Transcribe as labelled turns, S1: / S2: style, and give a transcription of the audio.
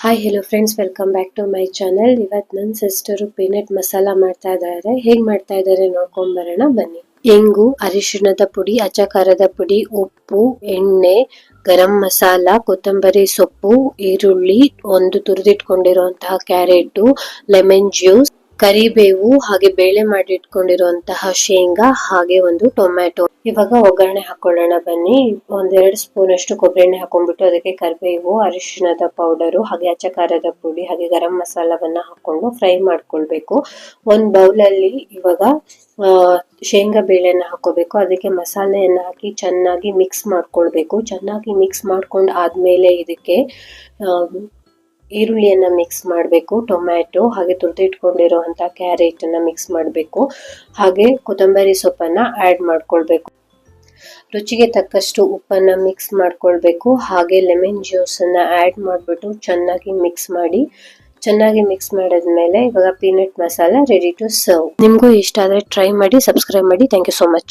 S1: Hi hello friends, welcome back to my channel. ಇವತ್ತು ನನ್ನ sister peanut masala ಮಾಡ್ತಾ ಇದ್ದಾರೆ. ಹೇಗೆ ಮಾಡ್ತಾ ಇದ್ದಾರೆ ನೋಡ್ಕೊಂಡ್ ಬರೋಣ ಬನ್ನಿ. ಇಂಗು, ಅರಿಶಿಣದ ಪುಡಿ, ಅಚ್ಚ ಖಾರದ ಪುಡಿ, ಉಪ್ಪು, ಎಣ್ಣೆ, ಗರಂ ಮಸಾಲ, ಕೊತ್ತಂಬರಿ ಸೊಪ್ಪು, ಈರುಳ್ಳಿ, ಒಂದು ತುರಿದಿಟ್ಕೊಂಡಿರುವಂತಹ ಕ್ಯಾರೆಟ್, ಲೆಮನ್ ಜ್ಯೂಸ್, ಕರಿಬೇವು, ಹಾಗೆ ಬೇಳೆ ಮಾಡಿ ಇಟ್ಕೊಂಡಿರುವಂತಹ ಶೇಂಗಾ, ಹಾಗೆ ಒಂದು ಟೊಮ್ಯಾಟೊ. ಇವಾಗ ಒಗ್ಗರಣೆ ಹಾಕೊಳ್ಳೋಣ ಬನ್ನಿ. 1-2 ಸ್ಪೂನ್ ಅಷ್ಟು ಕೊಬ್ಬರಿ ಎಣ್ಣೆ ಹಾಕೊಂಡ್ಬಿಟ್ಟು ಅದಕ್ಕೆ ಕರಿಬೇವು, ಅರಿಶಿಣದ ಪೌಡರು, ಹಾಗೆ ಅಚ್ಚ ಖಾರದ ಪುಡಿ, ಹಾಗೆ ಗರಂ ಮಸಾಲವನ್ನ ಹಾಕೊಂಡು ಫ್ರೈ ಮಾಡ್ಕೊಳ್ಬೇಕು. ಒಂದು ಬೌಲಲ್ಲಿ ಇವಾಗ ಶೇಂಗಾ ಬೇಳೆನ ಹಾಕೋಬೇಕು. ಅದಕ್ಕೆ ಮಸಾಲೆಯನ್ನ ಹಾಕಿ ಚೆನ್ನಾಗಿ ಮಿಕ್ಸ್ ಮಾಡ್ಕೊಳ್ಬೇಕು. ಚೆನ್ನಾಗಿ ಮಿಕ್ಸ್ ಮಾಡ್ಕೊಂಡು ಆದ್ಮೇಲೆ ಇದಕ್ಕೆ ಈರುಳ್ಳಿಯನ್ನ ಮಿಕ್ಸ್ ಮಾಡಬೇಕು, ಟೊಮ್ಯಾಟೊ, ಹಾಗೆ ತುರಿದಿಟ್ಕೊಂಡಿರುವಂತ ಕ್ಯಾರೆಟ್ ಅನ್ನ ಮಿಕ್ಸ್ ಮಾಡಬೇಕು, ಹಾಗೆ ಕೊತ್ತಂಬರಿ ಸೊಪ್ಪನ್ನ ಆಡ್ ಮಾಡ್ಕೊಳ್ಬೇಕು. ರುಚಿಗೆ ತಕ್ಕಷ್ಟು ಉಪ್ಪನ್ನ ಮಿಕ್ಸ್ ಮಾಡ್ಕೊಳ್ಬೇಕು, ಹಾಗೆ ಲೆಮನ್ ಜ್ಯೂಸ್ ಅನ್ನ ಆಡ್ ಮಾಡ್ಬಿಟ್ಟು ಚೆನ್ನಾಗಿ ಮಿಕ್ಸ್ ಮಾಡಿ. ಚೆನ್ನಾಗಿ ಮಿಕ್ಸ್ ಮಾಡಿದ್ಮೇಲೆ ಇವಾಗ peanut masala ready to serve. ನಿಮ್ಗೂ ಇಷ್ಟ ಆದ್ರೆ ಟ್ರೈ ಮಾಡಿ, ಸಬ್ಸ್ಕ್ರೈಬ್ ಮಾಡಿ. Thank you so much.